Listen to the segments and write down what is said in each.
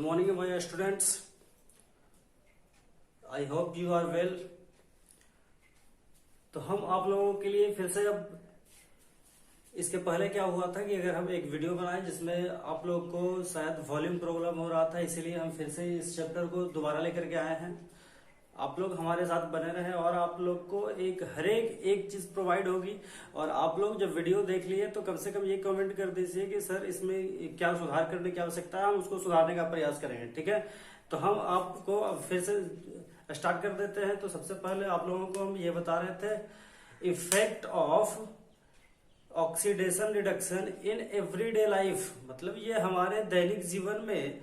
morning my students. I hope you are well. तो हम आप लोगों के लिए फिर से अब इसके पहले क्या हुआ था कि अगर हम एक वीडियो बनाएं जिसमें आप लोगों को शायद वॉल्यूम प्रॉब्लम हो रहा था, इसीलिए हम फिर से इस चैप्टर को दोबारा लेकर के आए हैं। आप लोग हमारे साथ बने रहें और आप लोग को हर एक चीज प्रोवाइड होगी। और आप लोग जब वीडियो देख लिए तो कम से कम ये कमेंट कर दीजिए कि सर इसमें क्या सुधार करने की आवश्यकता है, हम उसको सुधारने का प्रयास करेंगे। ठीक है, तो हम आपको अब फिर से स्टार्ट कर देते हैं। तो सबसे पहले आप लोगों को हम ये बता रहे थे effect of oxidation reduction in everyday life. मतलब ये हमारे दैनिक जीवन में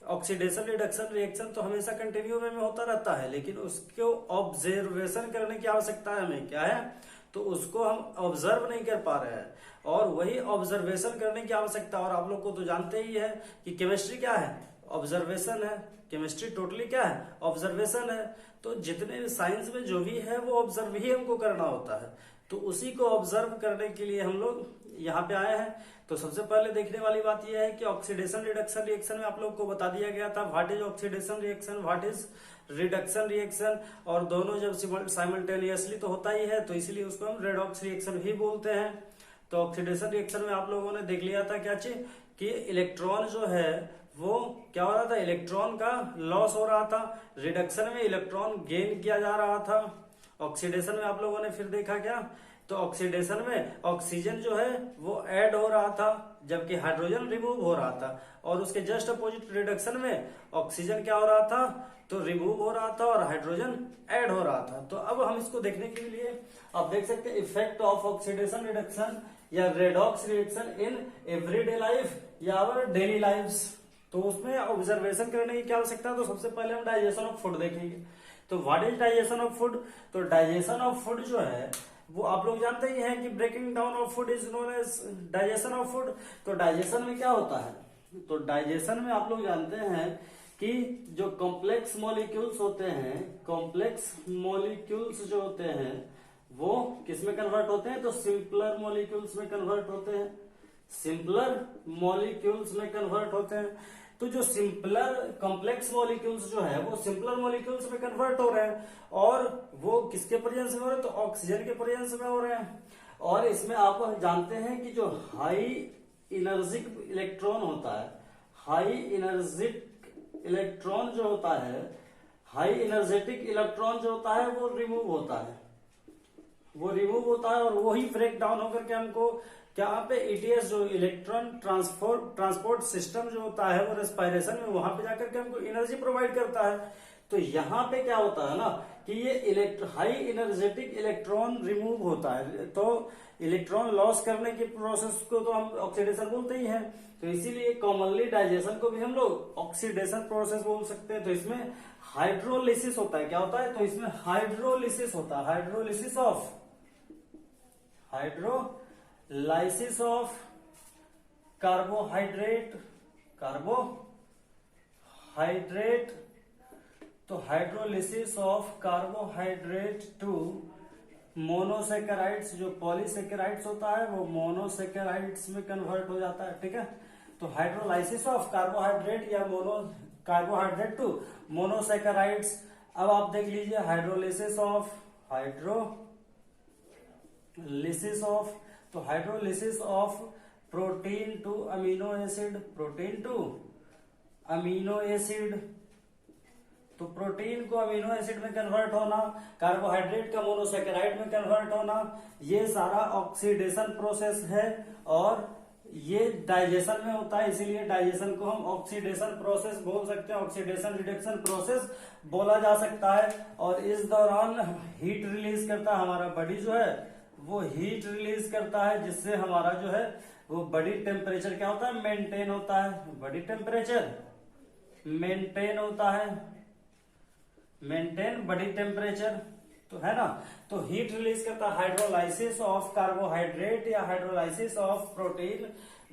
ऑक्सीडेशन रिडक्शन रिएक्शन तो हमेशा कंटिन्यू में होता रहता है, लेकिन उसको ऑब्जर्वेशन करने की आवश्यकता है हमें। क्या है, तो उसको हम ऑब्जर्व नहीं कर पा रहे हैं और वही ऑब्जर्वेशन करने की आवश्यकता। और आप लोग को तो जानते ही है कि केमिस्ट्री क्या है, ऑब्जर्वेशन है। केमिस्ट्री टोटली क्या है, ऑब्जर्वेशन है। तो जितने भी साइंस में जो भी है वो ऑब्जर्व ही हमको करना होता है। तो उसी को ऑब्जर्व करने के लिए हम लोग यहाँ पे आए हैं। तो सबसे पहले देखने वाली बात यह है कि ऑक्सीडेशन रिडक्शन रिएक्शन में आप लोग को बता दिया गया था what is oxidation reaction, what is reduction reaction. और दोनों जब साइमल्टेनियसली तो होता ही है, तो इसलिए उसको हम रेडॉक्स रिएक्शन ही बोलते हैं। तो ऑक्सीडेशन रिएक्शन में आप लोगों ने देख लिया था क्या चीज कि इलेक्ट्रॉन जो है वो क्या हो रहा था, इलेक्ट्रॉन का लॉस हो रहा था। रिडक्शन में इलेक्ट्रॉन गेन किया जा रहा था। ऑक्सीडेशन में आप लोगों ने फिर देखा क्या, तो ऑक्सीडेशन में ऑक्सीजन जो है वो ऐड हो रहा था जबकि हाइड्रोजन रिमूव हो रहा था। और उसके जस्ट अपोजिट रिडक्शन में ऑक्सीजन क्या हो रहा था, तो रिमूव हो रहा था और हाइड्रोजन ऐड हो रहा था। तो अब हम इसको देखने के लिए आप देख सकते हैं इफेक्ट ऑफ ऑक्सीडेशन रिडक्शन या redox reaction in everyday life या आवर डेली लाइफ्स। तो उसमें ऑब्जर्वेशन करने की क्या आवश्यकता है। तो सबसे पहले हम डाइजेशन ऑफ फूड देखेंगे। तो what is digestion of food, तो डाइजेशन ऑफ फूड जो है वो आप लोग जानते ही हैं कि breaking down of food is known as digestion of food. तो डाइजेशन में क्या होता है, तो डाइजेशन में आप लोग जानते हैं कि जो कॉम्प्लेक्स मॉलिक्यूल्स होते हैं, कॉम्प्लेक्स मॉलिक्यूल्स जो होते हैं वो किस में कन्वर्ट होते हैं, तो सिंपलर मॉलिक्यूल्स में कन्वर्ट होते हैं। सिंपलर मॉलिक्यूल्स में कन्वर्ट होते हैं। तो जो सिंपलर कॉम्प्लेक्स मॉलिक्यूल्स जो है वो सिंपलर मॉलिक्यूल्स में कन्वर्ट हो रहे हैं और वो किसके प्रेजेंस में हो रहे हैं, तो ऑक्सीजन के प्रेजेंस में हो रहे हैं। और इसमें आप जानते हैं कि जो हाई एनर्जिक इलेक्ट्रॉन होता है, हाई एनर्जिक इलेक्ट्रॉन जो होता है, हाई एनर्जेटिक इलेक्ट्रॉन जो होता है वो रिमूव होता है, वो रिमूव होता है और वही ब्रेक डाउन होकर के हमको क्या पे ईटीएस जो इलेक्ट्रॉन ट्रांसपोर्ट सिस्टम जो होता है वो रेस्पिरेशन में वहां पे जाकर के हमको एनर्जी प्रोवाइड करता है। तो यहाँ पे क्या होता है ना कि ये हाई एनर्जेटिक इलेक्ट्रॉन रिमूव होता है। तो इलेक्ट्रॉन लॉस करने की प्रोसेस को तो हम ऑक्सीडेशन बोलते ही हैं। तो इसीलिए कॉमनली डाइजेशन को भी हम लोग ऑक्सीडेशन प्रोसेस बोल सकते हैं। तो इसमें हाइड्रोलिसिस होता है। क्या होता है, तो इसमें हाइड्रोलिसिस होता है, हाइड्रोलाइसिस ऑफ कार्बोहाइड्रेट, तो hydrolysis of carbohydrate to monosaccharides, जो पॉलीसेकेराइड्स होता है वो मोनोसेकेराइड्स में कन्वर्ट हो जाता है। ठीक है, तो हाइड्रोलाइसिस ऑफ कार्बोहाइड्रेट या कार्बोहाइड्रेट टू मोनोसेकेराइड्स। अब आप देख लीजिए hydrolysis of protein to amino acid, तो प्रोटीन को अमीनो एसिड में कन्वर्ट होना, कार्बोहाइड्रेट का मोनोसेकेराइड में कन्वर्ट होना, ये सारा ऑक्सीडेशन प्रोसेस है और ये डाइजेशन में होता है। इसीलिए डाइजेशन को हम ऑक्सीडेशन प्रोसेस बोल सकते हैं, ऑक्सीडेशन रिडक्शन प्रोसेस बोला जा सकता है। और इस दौरान हीट रिलीज करता है हमारा बॉडी जो है, वो हीट रिलीज करता है जिससे हमारा जो है वो बॉडी टेम्परेचर क्या होता है, मेंटेन होता है। बॉडी टेम्परेचर मेंटेन होता है, मेंटेन बॉडी टेम्परेचर, तो है ना। तो हीट रिलीज करता है हाइड्रोलाइसिस ऑफ कार्बोहाइड्रेट या हाइड्रोलाइसिस ऑफ प्रोटीन।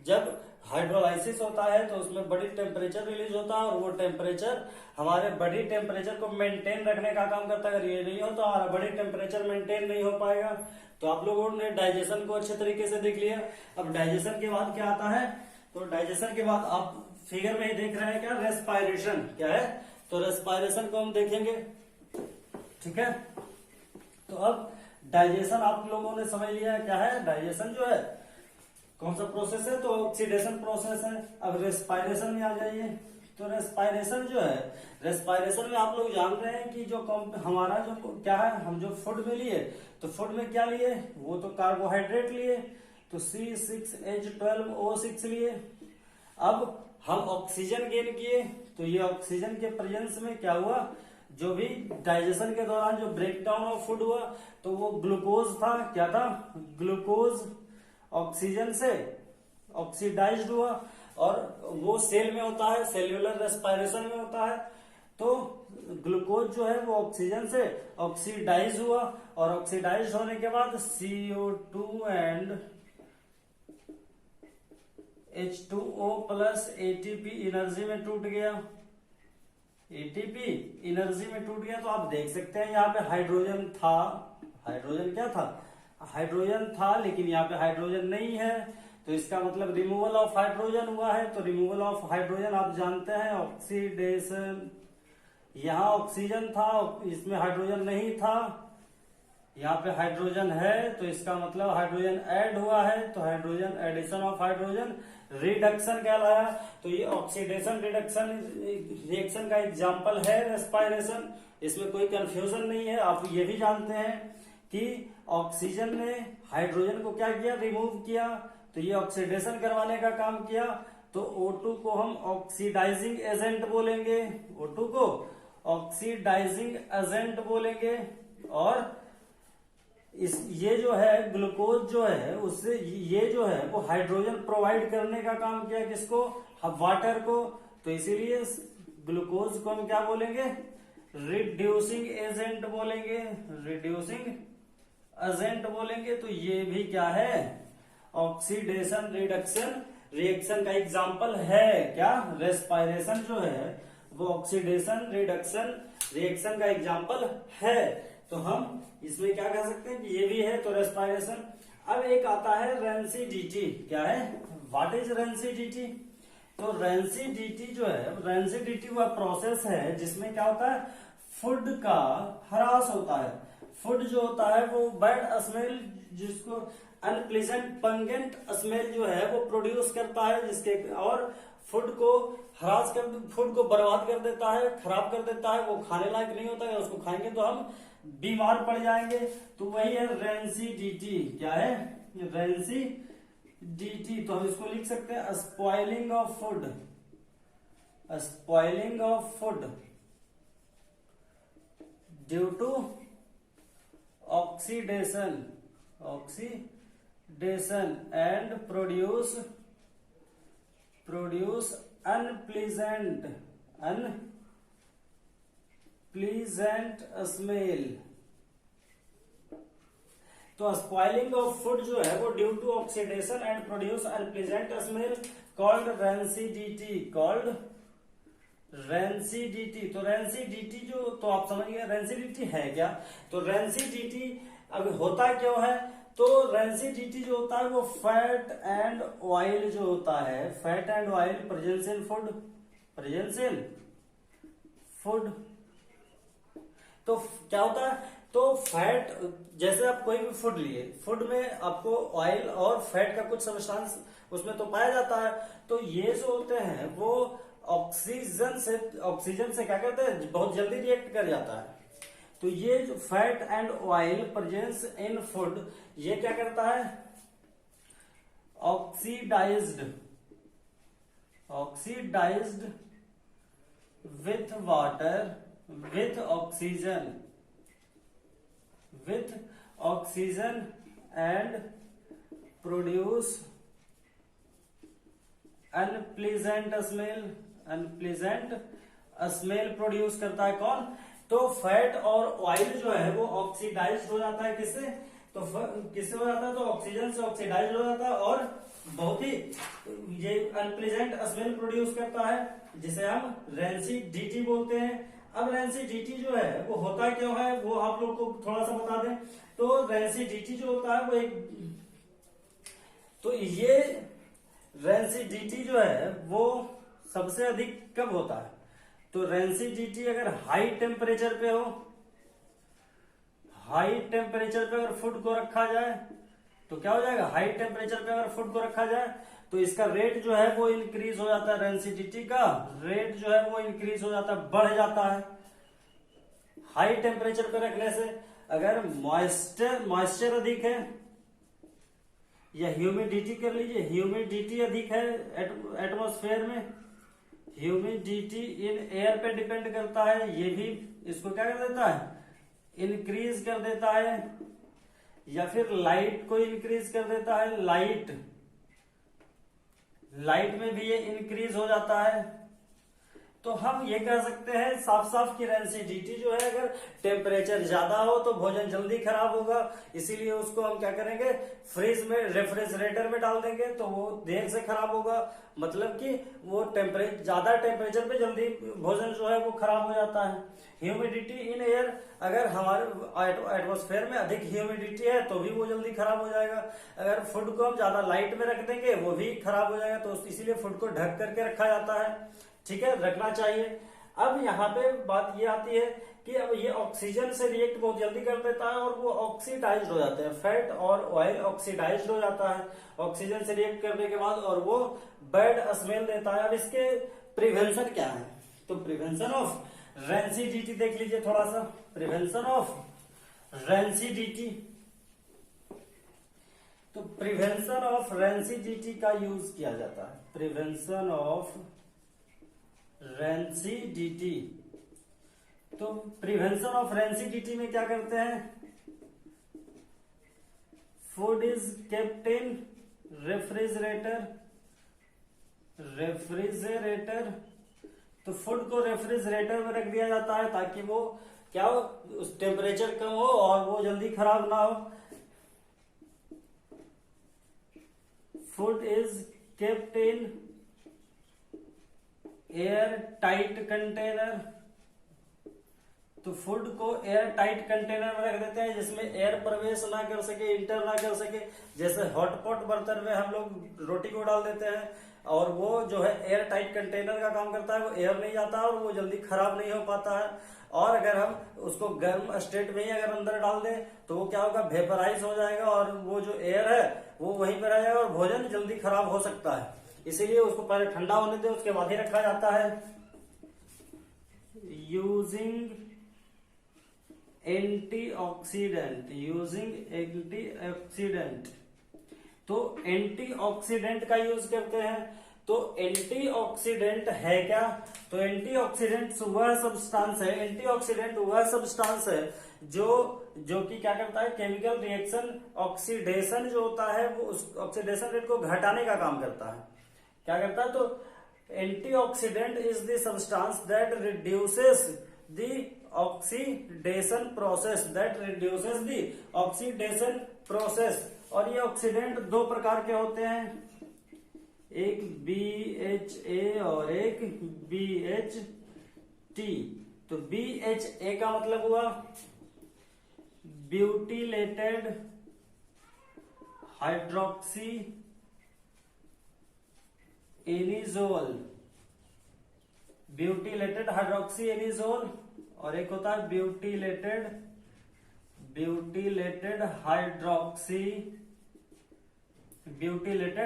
जब हाइड्रोलाइसिस होता है तो उसमें बॉडी टेम्परेचर रिलीज होता है और वो टेम्परेचर हमारे बॉडी टेम्परेचर को मेंटेन रखने का काम करता है। अगर ये नहीं हो तो हमारा बॉडी टेम्परेचर मेंटेन नहीं हो पाएगा। तो आप लोगों ने डाइजेशन को अच्छे तरीके से देख लिया। अब डाइजेशन के बाद क्या आता है, तो डाइजेशन के बाद आप फिगर में ही देख रहे हैं क्या, रेस्पायरेशन क्या है, तो रेस्पायरेशन को हम देखेंगे, ठीक है। तो अब डाइजेशन आप लोगों ने समझ लिया है क्या है, डाइजेशन जो है कौन सा प्रोसेस है, तो ऑक्सीडेशन प्रोसेस है। अब रेस्पायरेशन में आ जाइए, तो रेस्पायरेशन जो है, रेस्पायरेशन में आप लोग जान रहे हैं कि जो हमारा जो क्या है, हम जो फूड में लिए, तो फूड में क्या लिए, वो तो कार्बोहाइड्रेट लिए, तो C6H12O6 लिए। अब हम ऑक्सीजन गेन किए, तो ये ऑक्सीजन के प्रेजेंस में क्या हुआ, जो भी डाइजेशन के दौरान जो ब्रेक डाउन ऑफ फूड हुआ, तो वो ग्लूकोज था, क्या था, ग्लूकोज ऑक्सीजन से ऑक्सीडाइज्ड हुआ, और वो सेल में होता है, सेल्यूलर रेस्पायरेशन में होता है। तो ग्लूकोज जो है वो ऑक्सीजन से ऑक्सीडाइज हुआ, और ऑक्सीडाइज होने के बाद CO2 and H2O plus ATP energy में टूट गया, ATP एनर्जी में टूट गया। तो आप देख सकते हैं यहाँ पे हाइड्रोजन था, हाइड्रोजन क्या था, हाइड्रोजन था, लेकिन यहाँ पे हाइड्रोजन नहीं है, तो इसका मतलब रिमूवल ऑफ हाइड्रोजन हुआ है। तो रिमूवल ऑफ हाइड्रोजन आप जानते हैं ऑक्सीडेशन, यहाँ ऑक्सीजन था, इसमें हाइड्रोजन नहीं था, यहाँ पे हाइड्रोजन है, तो इसका मतलब हाइड्रोजन ऐड हुआ है, तो hydrogen addition of hydrogen reduction कहलाया। तो ये ऑक्सीडेशन रिडक्शन रिएक्शन का एग्जांपल है रेस्पायरेशन, इसमें कोई कंफ्यूजन नहीं है। आप ये भी जानते हैं कि ऑक्सीजन ने हाइड्रोजन को क्या किया, रिमूव किया, तो ये ऑक्सीडेशन करवाने का काम किया। तो O2 को हम ऑक्सीडाइजिंग एजेंट बोलेंगे, O2 को ऑक्सीडाइजिंग एजेंट बोलेंगे। और ये जो है ग्लूकोज जो है, उससे ये जो है वो हाइड्रोजन प्रोवाइड करने का काम किया, किसको, वाटर को। तो इसीलिए ग्लूकोज को हम क्या बोलेंगे, रिड्यूसिंग एजेंट बोलेंगे, रिड्यूसिंग एजेंट बोलेंगे। तो ये भी क्या है, ऑक्सीडेशन रिडक्शन रिएक्शन का एग्जाम्पल है क्या, रेस्पायरेशन जो है वो ऑक्सीडेशन रिडक्शन रिएक्शन का एग्जाम्पल है। तो हम इसमें क्या कह सकते हैं कि ये भी है, तो रेस्पायरेशन। अब एक आता है रेंसिडिटी, क्या है, व्हाट इज रेंसिडिटी। तो रेंसिडिटी जो है, रेंसिडिटी वह प्रोसेस है जिसमें क्या होता है, फूड का ह्रास होता है। फूड जो होता है वो बैड स्मेल, जिसको अनप्लीजेंट पंगेंट स्मेल जो है वो प्रोड्यूस करता है, जिसके और फूड को ह्रास कर, फूड को बर्बाद कर देता है, खराब कर देता है, वो खाने लायक नहीं होता है, उसको खाएंगे तो हम बीमार पड़ जाएंगे। तो वही है रेंसिडिटी, क्या है, रेंसिडिटी। तो हम इसको लिख सकते हैं spoiling of food, spoiling of food due to oxidation, oxidation and produce unpleasant smell. तो स्पॉइलिंग ऑफ फूड जो है वो due to oxidation and produce unpleasant smell called rancidity, called rancidity. तो रेंसिडिटी जो, तो आप समझ गए रेंसिडिटी है क्या। तो रेंसिडिटी अब होता क्यों है, तो रेंसिडिटी जो होता है वो फैट एंड ऑयल जो होता है, fat and oil presence in food, presence in food. तो क्या होता है, तो फैट, जैसे आप कोई भी फूड लिए, फूड में आपको ऑयल और फैट का कुछ सब्सटेंस उसमें तो पाया जाता है। तो ये जो होते हैं वो ऑक्सीजन से क्या करते हैं, बहुत जल्दी रिएक्ट कर जाता है। तो ये जो fat and oil presence in food, ये क्या करता है, oxidised with water with oxygen and produce unpleasant smell produce करता है कौन, तो फैट और ऑयल जो है वो ऑक्सीडाइज हो जाता है, किससे, तो किससे हो जाता है, तो ऑक्सीजन से ऑक्सीडाइज हो जाता है, और बहुत ही ये अनप्लीजेंट स्मेल प्रोड्यूस करता है, जिसे हम रेंसिडिटी बोलते हैं। अब रेंसिडिटी जो है वो होता क्यों है, वो आप लोग को थोड़ा सा बता दें। तो रेंसिडिटी जो होता है वो एक, तो ये रेंसिडिटी जो है वो सबसे अधिक कब होता है? तो रेंसिडिटी अगर हाई टेम्परेचर पे हो, हाई टेम्परेचर पे अगर फूड को रखा जाए तो क्या हो जाएगा? हाई टेम्परेचर पे अगर फूड को रखा जाए तो इसका रेट जो है वो इंक्रीज हो जाता है, रेंसिडिटी का रेट जो है वो इंक्रीज हो जाता है, बढ़ जाता है हाई टेम्परेचर पे रखने से। अगर मॉइस्चर अधिक है या ह्यूमिडिटी कर लीजिए, ह्यूमिडिटी अधिक है एटमॉस्फेयर में, ह्यूमिडिटी इन एयर पे डिपेंड करता है, ये भी इसको क्या कर देता है? इंक्रीज कर देता है। या फिर लाइट को इंक्रीज कर देता है, लाइट में भी ये इंक्रीज हो जाता है। तो हम ये कह सकते हैं साफ साफ कि रेंसिडिटी जो है, अगर टेम्परेचर ज्यादा हो तो भोजन जल्दी खराब होगा, इसीलिए उसको हम क्या करेंगे? फ्रिज में, रेफ्रिजरेटर में डाल देंगे तो वो देर से खराब होगा। मतलब कि वो ज्यादा टेम्परेचर पे जल्दी भोजन जो है वो खराब हो जाता है। ह्यूमिडिटी इन एयर, अगर हमारे एटमॉस्फेयर में अधिक ह्यूमिडिटी है तो भी वो जल्दी खराब हो जाएगा। अगर फूड को हम ज्यादा लाइट में रख देंगे वो भी खराब हो जाएगा, तो इसीलिए फूड को ढक करके रखा जाता है। ठीक है, रखना चाहिए। अब यहाँ पे बात ये आती है कि अब ये ऑक्सीजन से रिएक्ट बहुत जल्दी कर देता है और वो ऑक्सीडाइज्ड हो जाते हैं, फैट और ऑयल ऑक्सीडाइज्ड हो जाता है ऑक्सीजन से रिएक्ट करने के बाद, और वो बैड स्मेल देता है। अब इसके प्रिवेंशन क्या है? तो प्रिवेंशन ऑफ रेंसिडिटी देख लीजिए थोड़ा सा। प्रिवेंशन ऑफ रेंसिडिटी, तो प्रिवेंशन ऑफ रेंसिडिटी का यूज किया जाता है। प्रिवेंशन ऑफ रेंसिडिटी, तो प्रिवेंशन ऑफ रेंसिडिटी में क्या करते हैं? Food is kept in refrigerator, तो फूड को रेफ्रिजरेटर में रख दिया जाता है ताकि वो क्या हो, उस टेम्परेचर कम हो और वो जल्दी खराब ना हो। Food is kept in air tight container, तो फूड को एयर टाइट कंटेनर में रख देते हैं जिसमें एयर प्रवेश ना कर सके, इंटर ना कर सके। जैसे हॉटपॉट बर्तन में हम लोग रोटी को डाल देते हैं और वो जो है एयर टाइट कंटेनर का काम करता है, वो एयर नहीं जाता और वो जल्दी खराब नहीं हो पाता है। और अगर हम उसको गर्म स्टेट में ही अगर अंदर डाल दें तो वो क्या होगा? वेपराइज हो जाएगा और वो जो एयर है वो वहीं पर रह जाएगा और भोजन जल्दी खराब हो सकता है। इसीलिए उसको पहले ठंडा होने दें, उसके बाद ही रखा जाता है। यूजिंग एंटीऑक्सीडेंट, तो एंटीऑक्सीडेंट का यूज करते हैं। तो एंटीऑक्सीडेंट है क्या? तो एंटीऑक्सीडेंट वह सब्सटेंस है जो कि क्या करता है? केमिकल रिएक्शन ऑक्सीडेशन जो होता है वो उस ऑक्सीडेशन रेट को घटाने का काम करता है। क्या करता है? तो antioxidant is the substance that reduces the oxidation process, और ये ऑक्सीडेंट दो प्रकार के होते हैं, एक BHA और एक BHT। तो BHA का मतलब हुआ ब्यूटिलेटेड हाइड्रोक्सी एनिजोल, और एक होता है ब्यूटिलेटेड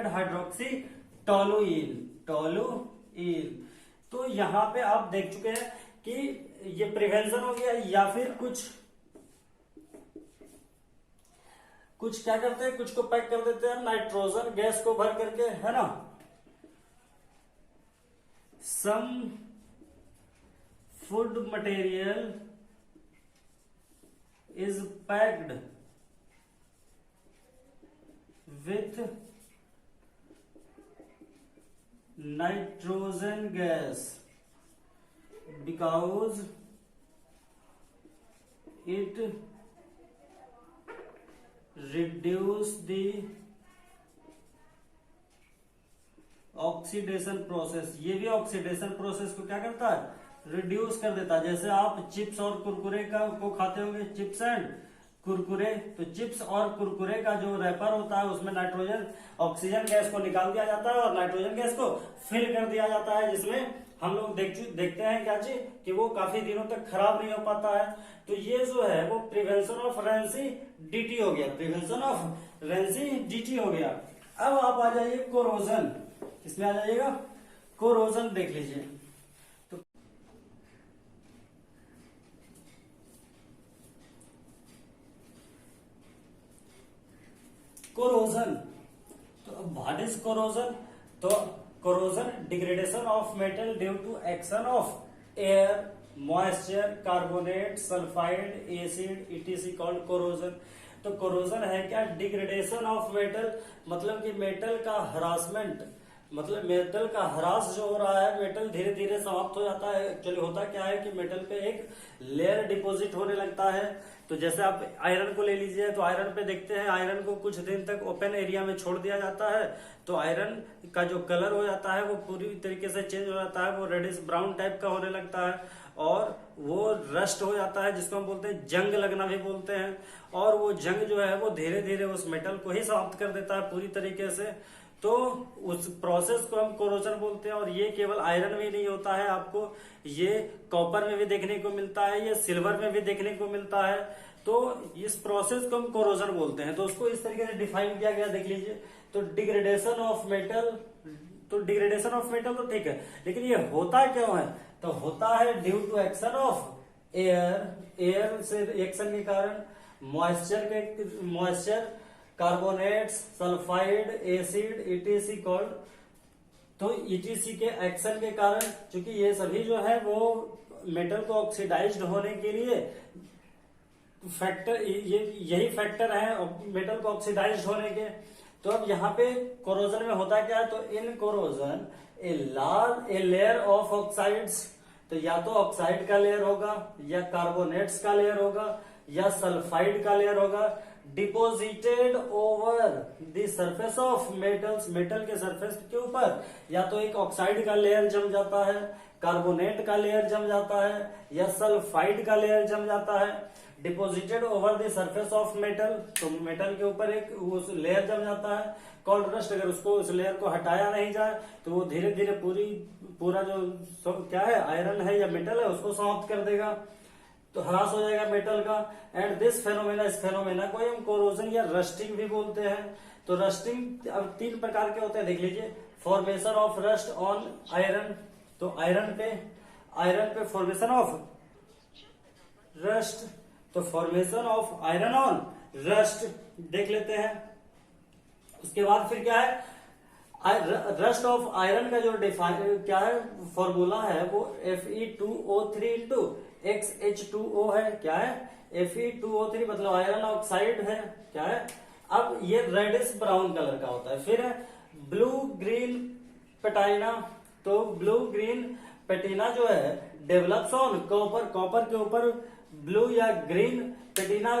हाइड्रोक्सी टोलुइन। तो यहां पे आप देख चुके हैं कि ये प्रिवेंशन हो गया। या फिर कुछ क्या करते हैं? कुछ को पैक कर देते हैं नाइट्रोजन गैस को भर करके, है ना। Some food material is packed with nitrogen gas because it reduce the oxidation process. ये भी ऑक्सीडेशन प्रोसेस को क्या करता है? रिड्यूस कर देता है। जैसे आप चिप्स और कुरकुरे को खाते होंगे, चिप्स एंड कुरकुरे, तो चिप्स और कुरकुरे का जो रैपर होता है उसमें नाइट्रोजन ऑक्सीजन गैस को निकाल दिया जाता है और नाइट्रोजन गैस को फिल कर दिया जाता है, जिसमें हम लोग देखते हैं क्या चीज कि वो काफी दिनों तक खराब नहीं हो पाता है। तो ये जो है वो प्रिवेंशन ऑफ रेंसिडिटी हो गया, प्रिवेंशन ऑफ रेंसिडिटी हो गया। अब आप आ जाइए कोरोजन, इसमें आ जाइएगा कोरोजन, देख लीजिए। तो कोरोजन, तो व्हाट इज कोरोजन? तो corrosion degradation of metal due to action of air, moisture, carbonate, sulphide, acid, ETC called corrosion. तो कोरोजन है क्या? डिग्रेडेशन ऑफ मेटल, मतलब कि मेटल का हरासमेंट, मतलब मेटल का ह्रास जो हो रहा है, मेटल धीरे धीरे समाप्त हो जाता है। एक्चुअली होता क्या है कि मेटल पे एक लेयर डिपॉजिट होने लगता है। तो जैसे आप आयरन को ले लीजिए, तो आयरन पे देखते हैं आयरन को कुछ दिन तक ओपन एरिया में छोड़ दिया जाता है, तो आयरन का जो कलर हो जाता है वो पूरी तरीके से चेंज हो जाता है, वो रेडिश ब्राउन टाइप का होने लगता है और वो रस्ट हो जाता है, जिसको हम बोलते हैं जंग लगना भी बोलते हैं। और वो जंग जो है वो धीरे धीरे उस मेटल को ही समाप्त कर देता है पूरी तरीके से। तो उस प्रोसेस को हम कोरोजन बोलते हैं। और ये केवल आयरन में नहीं होता है, आपको ये कॉपर में भी देखने को मिलता है, ये सिल्वर में भी देखने को मिलता है। तो इस प्रोसेस को हम कोरोजन बोलते हैं। तो उसको इस तरीके से डिफाइन किया गया, देख लीजिए। तो डिग्रेडेशन ऑफ मेटल, तो डिग्रेडेशन ऑफ मेटल तो ठीक है, लेकिन ये होता क्यों है? तो होता है due to action of air, air से एक्शन के कारण, moisture, carbonates, sulphide, acid, ETC called. तो ईटीसी के एक्शन के कारण, क्योंकि ये सभी जो है वो मेटल को ऑक्सीडाइज्ड होने के लिए फैक्टर, यही फैक्टर है मेटल को ऑक्सीडाइज्ड होने के। तो अब यहाँ पे कोरोजन में होता क्या है? तो in corrosion a layer of oxides, तो या तो ऑक्साइड का लेयर होगा, या कार्बोनेट्स का लेयर होगा, या सल्फाइड का लेयर होगा, deposited over the surface of metals, metal के सरफेस के ऊपर या तो एक ऑक्साइड का लेयर जम जाता है, कार्बोनेट का लेयर जम जाता है, या सल्फाइड का लेयर जम जाता है। Deposited over the surface of metal, तो मेटल के ऊपर एक उस लेयर जम जाता है कॉल्ड रस्ट। अगर उसको उस लेयर को हटाया नहीं जाए तो वो धीरे धीरे पूरा जो क्या है आयरन है या मेटल है उसको समाप्त कर देगा, तो ह्रास हो जाएगा मेटल का। एंड दिस फेनोमेना, इस फेनोमेना को हम कोरोजन या रस्टिंग भी बोलते हैं। तो रस्टिंग अब 3 प्रकार के होते हैं, देख लीजिए। Formation of rust on iron, तो आयरन पे फॉर्मेशन ऑफ रस्ट, तो formation of iron on rust देख लेते हैं। उसके बाद फिर क्या है, रस्ट ऑफ आयरन का जो डिफाइन क्या है फॉर्मूला है वो Fe2O3 इंटू XH2O है। क्या है? Fe2O3 मतलब आयरन ऑक्साइड है। क्या है? अब ये रेडिश ब्राउन कलर का होता है। फिर है ब्लू ग्रीन पेटाइना, तो ब्लू ग्रीन पेटिना जो है डेवलप्स ऑन कॉपर, कॉपर के ऊपर ब्लू या ग्रीन पेटिना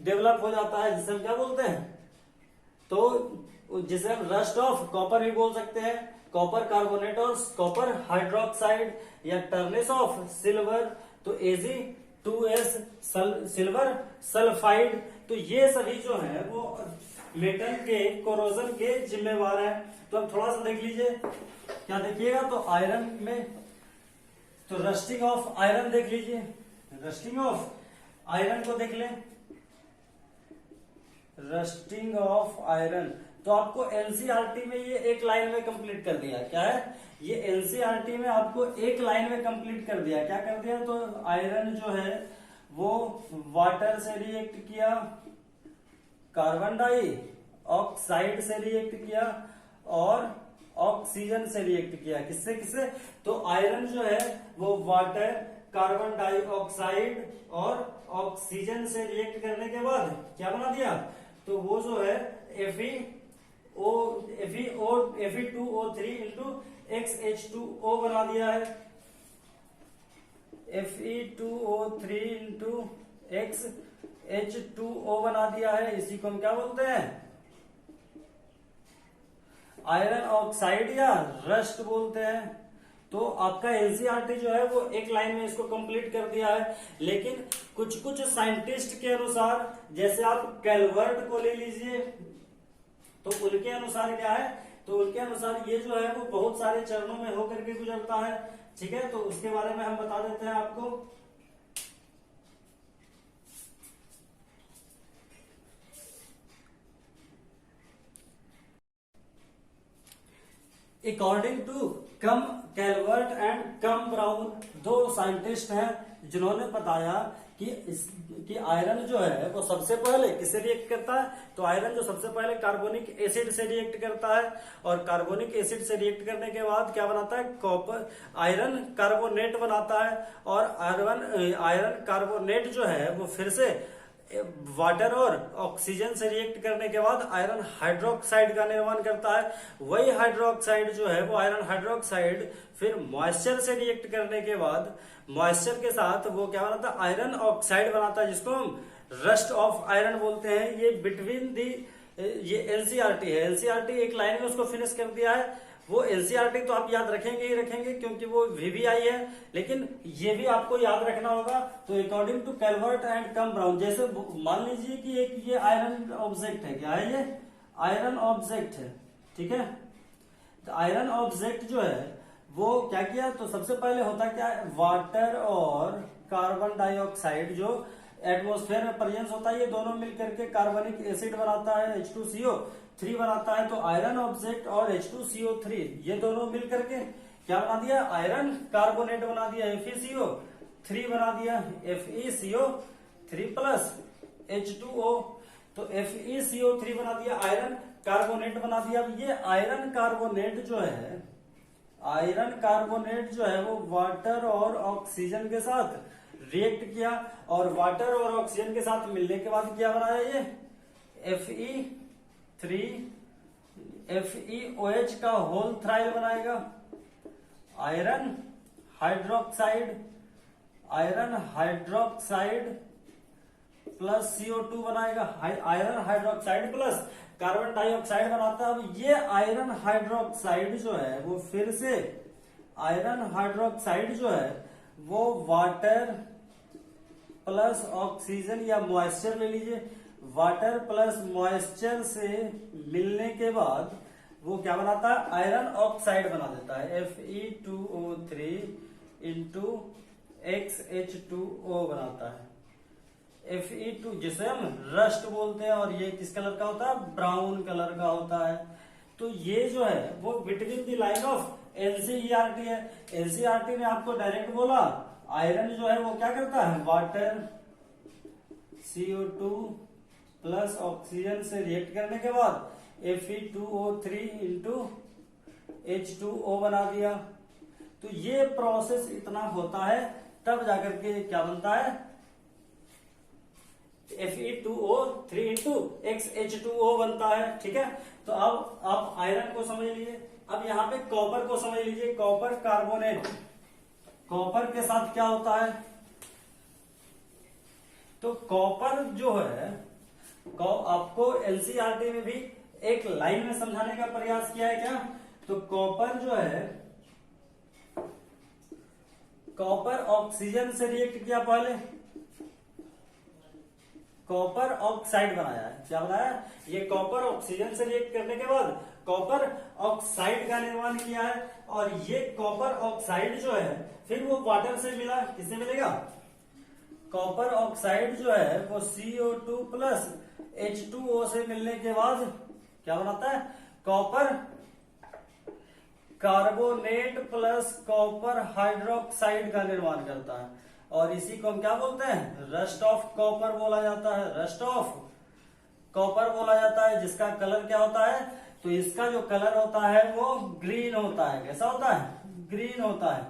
डेवलप हो जाता है, जिसे हम क्या बोलते हैं? तो जिसे हम रस्ट ऑफ कॉपर भी बोल सकते हैं, कॉपर कार्बोनेट और कॉपर हाइड्रोक्साइड, या टर्निस ऑफ सिल्वर, तो Ag2S सिल्वर सल्फाइड। तो ये सभी जो है वो मेटल के कोरोजन के जिम्मेवार हैं। तो अब थोड़ा सा देख लीजिए, क्या देखिएगा, तो आयरन में तो रस्टिंग ऑफ आयरन देख लीजिए, रस्टिंग ऑफ आयरन को देख लें, रस्टिंग ऑफ आयरन। तो आपको एनसीईआरटी में ये एक लाइन में कंप्लीट कर दिया। क्या है? ये एनसीईआरटी में आपको एक लाइन में कंप्लीट कर दिया। क्या कर दिया? तो आयरन जो है वो वाटर से रिएक्ट किया, कार्बन डाइऑक्साइड से रिएक्ट किया और ऑक्सीजन से रिएक्ट किया। किससे किससे? तो आयरन जो है वो वाटर, कार्बन डाइऑक्साइड और ऑक्सीजन से रिएक्ट करने के बाद क्या बना दिया? तो वो जो है Fe2O3 इंटू XH2O बना दिया है। Fe2O3 इंटू XH2O बना दिया है। इसी को हम क्या बोलते हैं? आयरन ऑक्साइड या रस्ट बोलते हैं। तो आपका एनसीईआरटी जो है वो एक लाइन में इसको कंप्लीट कर दिया है। लेकिन कुछ कुछ साइंटिस्ट के अनुसार, जैसे आप कैलवर्ट को ले लीजिए, तो उनके अनुसार क्या है, तो उनके अनुसार ये जो है वो बहुत सारे चरणों में होकर के गुजरता है। ठीक है, तो उसके बारे में हम बता देते हैं आपको। According to come Calvert and come Brown, दो साइंटिस्ट हैं जिन्होंने बताया कि आयरन जो है वो सबसे पहले किससे रिएक्ट करता है, तो आयरन जो सबसे पहले कार्बोनिक एसिड से रिएक्ट करता है, और कार्बोनिक एसिड से रिएक्ट करने के बाद क्या बनाता है, कॉपर आयरन कार्बोनेट बनाता है, और आयरन कार्बोनेट जो है वो फिर से वाटर और ऑक्सीजन से रिएक्ट करने के बाद आयरन हाइड्रोक्साइड का निर्माण करता है। वही हाइड्रोक्साइड जो है वो आयरन हाइड्रोक्साइड फिर मॉइस्चर से रिएक्ट करने के बाद मॉइस्चर के साथ वो क्या बनाता है, आयरन ऑक्साइड बनाता है, जिसको हम रस्ट ऑफ आयरन बोलते हैं। ये बिटवीन दी ये एनसीईआरटी है, एनसीईआरटी एक लाइन में उसको फिनिश कर दिया है। वो एनसीईआरटी तो आप याद रखेंगे ही रखेंगे क्योंकि वो वीवीआई है, लेकिन ये भी आपको याद रखना होगा। तो according to Calvert and come Brown, जैसे मान लीजिए कि एक ये आयरन ऑब्जेक्ट है, क्या है ये आयरन ऑब्जेक्ट है, ठीक है। तो आयरन ऑब्जेक्ट जो है वो क्या किया, तो सबसे पहले होता क्या है, वाटर और कार्बन डाइऑक्साइड जो एटमॉस्फेयर में प्रेजेंस होता है, ये दोनों मिलकर के कार्बनिक एसिड बनाता है, H2CO3 बनाता है। तो आयरन ऑब्जेक्ट और H2CO3 ये दोनों मिलकर के क्या बना दिया, आयरन कार्बोनेट बना दिया, FeCO3 बना दिया, FeCO3 प्लस H2O। तो FeCO3 बना दिया, आयरन कार्बोनेट बना दिया। अब ये आयरन कार्बोनेट जो है वो वाटर और ऑक्सीजन के साथ रिएक्ट किया, और वाटर और ऑक्सीजन के साथ मिलने के बाद क्या बनाया, ये FeOH का होल थ्राइल बनाएगा, आयरन हाइड्रोक्साइड प्लस CO2 बनाएगा, iron hydroxide plus carbon dioxide बनाता है। अब ये आयरन हाइड्रोक्साइड जो है वो फिर से वो वाटर प्लस ऑक्सीजन या मॉइस्चर ले लीजिए, वाटर प्लस मॉइस्चर से मिलने के बाद वो क्या बनाता है, आयरन ऑक्साइड बना देता है, Fe2O3 इंटू XH2O बनाता है, Fe2 जिसे हम रस्ट बोलते हैं, और ये किस कलर का होता है, ब्राउन कलर का होता है। तो ये जो है वो between the line of NCERT है। एनसीईआरटी ने आपको डायरेक्ट बोला आयरन जो है वो क्या करता है, वाटर CO2 प्लस ऑक्सीजन से रिएक्ट करने के बाद Fe2O3 इंटू H2O बना दिया। तो ये प्रोसेस इतना होता है, तब जाकर के क्या बनता है, Fe2O3 इंटू XH2O बनता है। ठीक है, तो अब आप आयरन को समझ लीजिए। अब यहाँ पे कॉपर को समझ लीजिए, कॉपर कार्बोनेट, कॉपर के साथ क्या होता है, तो कॉपर जो है आपको एनसीईआरटी में भी एक लाइन में समझाने का प्रयास किया है क्या, तो कॉपर जो है, कॉपर ऑक्सीजन से रिएक्ट किया, पहले कॉपर ऑक्साइड बनाया है, क्या बनाया, ये कॉपर ऑक्सीजन से रिएक्ट करने के बाद कॉपर ऑक्साइड का निर्माण किया है, और ये कॉपर ऑक्साइड जो है फिर वो वाटर से मिला, किससे मिलेगा, कॉपर ऑक्साइड जो है वो CO2 प्लस H2O से मिलने के बाद क्या बनाता है, copper carbonate plus copper hydroxide का निर्माण करता है, और इसी को हम क्या बोलते हैं, रस्ट ऑफ कॉपर बोला जाता है, रस्ट ऑफ कॉपर बोला जाता है, जिसका कलर क्या होता है, तो इसका जो कलर होता है वो ग्रीन होता है। कैसा होता है, ग्रीन होता है।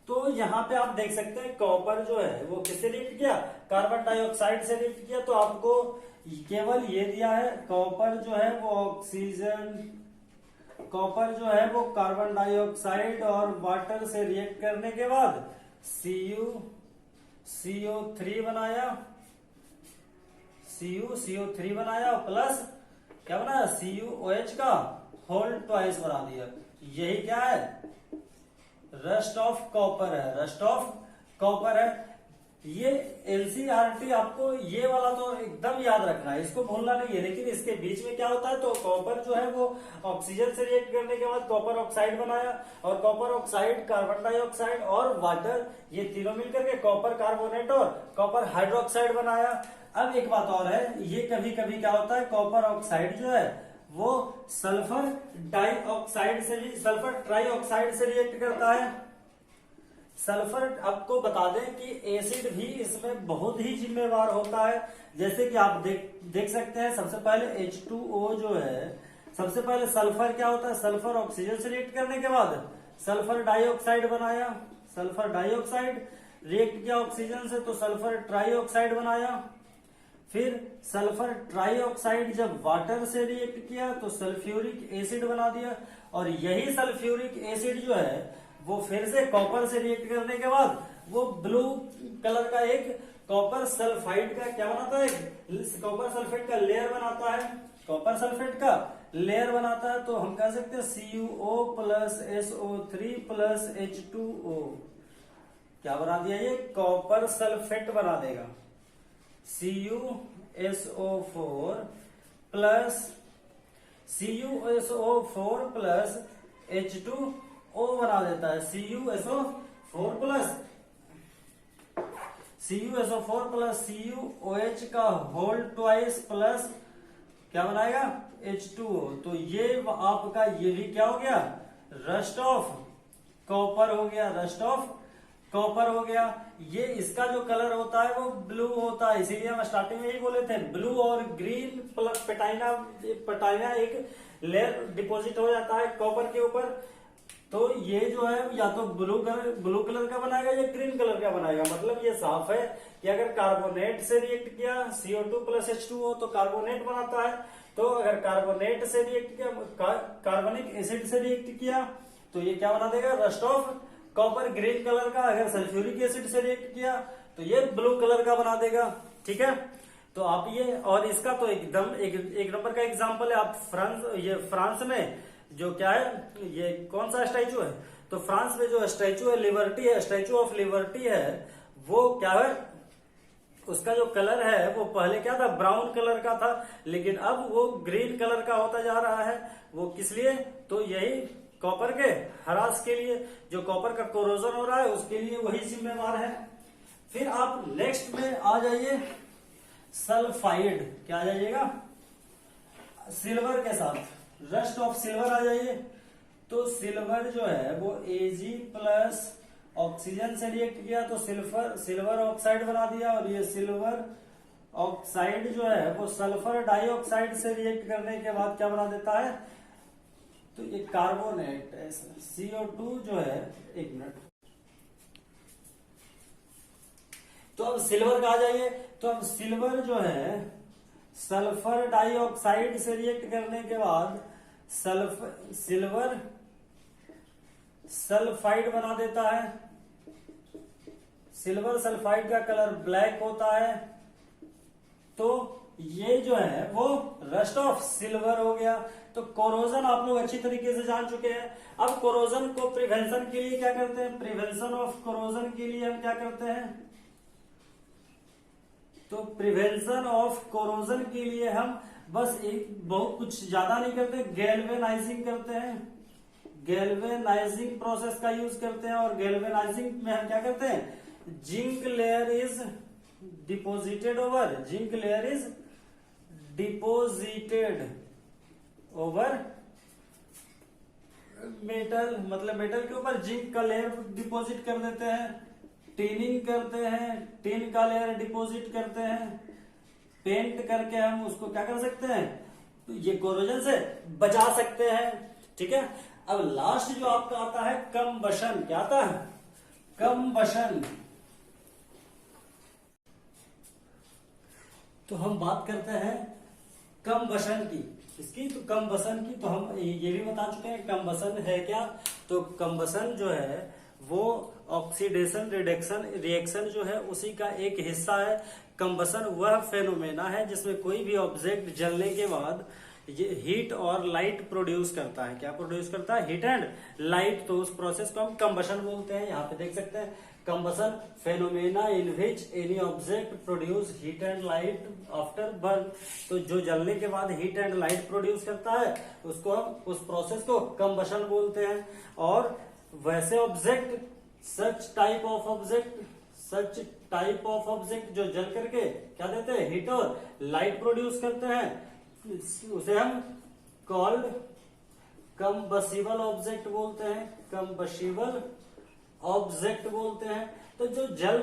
तो यहाँ पे आप देख सकते हैं कॉपर जो है वो किससे रिएक्ट किया, कार्बन डाइऑक्साइड से रिएक्ट किया। तो आपको केवल ये दिया है, कॉपर जो है वो ऑक्सीजन, कॉपर जो है वो कार्बन डाइऑक्साइड और वाटर से रिएक्ट करने के बाद CO3 बनाया, CO3 बनाया, प्लस क्या बनाया, CuOH का होल ट्वाइस बना दिया। यही क्या है, रस्ट ऑफ कॉपर है, रस्ट ऑफ कॉपर है। ये एनसीईआरटी आपको ये वाला तो एकदम याद रखना है, इसको भूलना नहीं है। लेकिन इसके बीच में क्या होता है, तो कॉपर जो है वो ऑक्सीजन से रिएक्ट करने के बाद कॉपर ऑक्साइड बनाया, और कॉपर ऑक्साइड, कार्बन डाइऑक्साइड और वाटर, ये तीनों मिलकर के कॉपर कार्बोनेट और कॉपर हाइड्रोक्साइड बनाया। अब एक बात और है, ये कभी कभी क्या होता है, कॉपर ऑक्साइड जो है वो सल्फर डाइऑक्साइड से, सल्फर ट्राइऑक्साइड से रिएक्ट करता है। सल्फर, आपको बता दें कि एसिड भी इसमें बहुत ही जिम्मेवार होता है। जैसे कि आप देख सकते हैं, सबसे पहले H2O जो है, सबसे पहले सल्फर क्या होता है, सल्फर ऑक्सीजन से रिएक्ट करने के बाद सल्फर डाइऑक्साइड बनाया, सल्फर डाइऑक्साइड रिएक्ट किया ऑक्सीजन से तो सल्फर ट्राइऑक्साइड बनाया। फिर सल्फर ट्राइऑक्साइड जब वाटर से रिएक्ट किया तो सल्फ्यूरिक एसिड बना दिया, और यही सल्फ्यूरिक एसिड जो है वो फिर से कॉपर से रिएक्ट करने के बाद वो ब्लू कलर का एक कॉपर सल्फाइड का क्या बनाता है, कॉपर सल्फेट का लेयर बनाता है, कॉपर सल्फेट का लेयर बनाता है। तो हम कह सकते हैं CuO plus SO3 plus H2O क्या बना दिया, ये कॉपर सल्फेट बना देगा। CuSO4 प्लस H2O बना देता है। CuSO4 प्लस CuOH का होल ट्वाइस प्लस क्या बनाएगा, H2O। तो ये आपका ये भी क्या हो गया, रस्ट ऑफ कॉपर हो गया, रस्ट ऑफ कॉपर हो गया। ये इसका जो कलर होता है वो ब्लू होता है, इसीलिए हम स्टार्टिंग में ही बोले थे ब्लू और ग्रीन पेटाइना एक लेयर डिपॉजिट हो जाता है कॉपर के ऊपर। तो ये जो है या तो ब्लू कलर का बनाएगा या ग्रीन कलर का बनाएगा। मतलब ये साफ है कि अगर कार्बोनेट से रिएक्ट किया CO2 प्लस H2O तो कार्बोनेट बनाता है। तो अगर कार्बोनेट से रिएक्ट किया, कार्बनिक एसिड से रिएक्ट किया तो ये क्या बना देगा, rust of copper green colour का। अगर सल्फ्यूरिक एसिड से रिएक्ट किया तो ये ब्लू कलर का बना देगा। ठीक है, तो आप ये, और इसका तो एकदम एक नंबर का एग्जांपल है। आप फ्रांस में जो क्या है, ये कौन सा स्टैचू है, तो फ्रांस में जो स्टैचू है लिबर्टी है, स्टैचू ऑफ लिबर्टी है, वो क्या है, उसका जो कलर है वो पहले क्या था, ब्राउन कलर का था, लेकिन अब वो ग्रीन कलर का होता जा रहा है। वो किस लिए, तो यही कॉपर के हरास के लिए, जो कॉपर का कोरोजन हो रहा है उसके लिए वही जिम्मेवार है। फिर आप नेक्स्ट में आ जाइए सल्फाइड, क्या आ जाइएगा, सिल्वर के साथ, रस्ट ऑफ सिल्वर आ जाइए। तो सिल्वर जो है वो Ag प्लस ऑक्सीजन से रिएक्ट किया तो सिल्वर ऑक्साइड बना दिया, और ये सिल्वर ऑक्साइड जो है वो सल्फर डाइऑक्साइड से रिएक्ट करने के बाद क्या बना देता है, तो ये कार्बोनेट CO2 जो है, एक मिनट, तो अब सिल्वर का आ जाइए। तो अब सिल्वर जो है सल्फर डाइऑक्साइड से रिएक्ट करने के बाद सिल्वर सल्फाइड बना देता है। सिल्वर सल्फाइड का कलर ब्लैक होता है। तो ये जो है वो रस्ट ऑफ सिल्वर हो गया। तो कोरोजन आप लोग अच्छी तरीके से जान चुके हैं। अब कोरोजन को प्रिवेंशन के लिए क्या करते हैं, प्रिवेंशन ऑफ कोरोजन के लिए हम क्या करते हैं, तो प्रिवेंशन ऑफ कोरोजन के लिए हम बस एक बहुत कुछ ज्यादा नहीं करते, गैल्वेनाइजिंग करते हैं, गैल्वेनाइजिंग प्रोसेस का यूज करते हैं। और गैल्वेनाइजिंग में हम क्या करते हैं, zinc layer is deposited over, zinc layer is deposited over metal, मतलब मेटल के ऊपर जिंक का लेयर डिपॉजिट कर देते हैं। टिनिंग करते हैं, टिन का लेयर डिपॉजिट करते हैं। पेंट करके हम उसको क्या कर सकते हैं, तो ये कोरोजन से बचा सकते हैं। ठीक है, अब लास्ट जो आपका आता है कंबशन, क्या आता है, कंबशन। तो हम बात करते हैं कंबशन की, इसकी, तो कंबशन की तो हम ये भी बता चुके हैं कंबशन है क्या। तो कंबशन जो है वो ऑक्सीडेशन रिएक्शन जो है उसी का एक हिस्सा है। कंबशन वह फेनोमेना है जिसमें कोई भी ऑब्जेक्ट जलने के बाद ये हीट और लाइट प्रोड्यूस करता है। क्या प्रोड्यूस करता है? Heat and light. तो उस प्रोसेस को हम कंबशन बोलते हैं। यहाँ पे देख सकते हैं, combustion phenomena in which any object produce heat and light after burn. तो जो जलने के बाद हीट एंड लाइट प्रोड्यूस करता है उसको हम, उस प्रोसेस को कंबशन बोलते हैं। और वैसे object, such type of object जो जल करके क्या देते हैं? हीट और लाइट प्रोड्यूस करते हैं, उसे हम कॉल्ड कंबसिबल ऑब्जेक्ट बोलते हैं। कंबसिबल ऑब्जेक्ट बोलते हैं। तो जो जल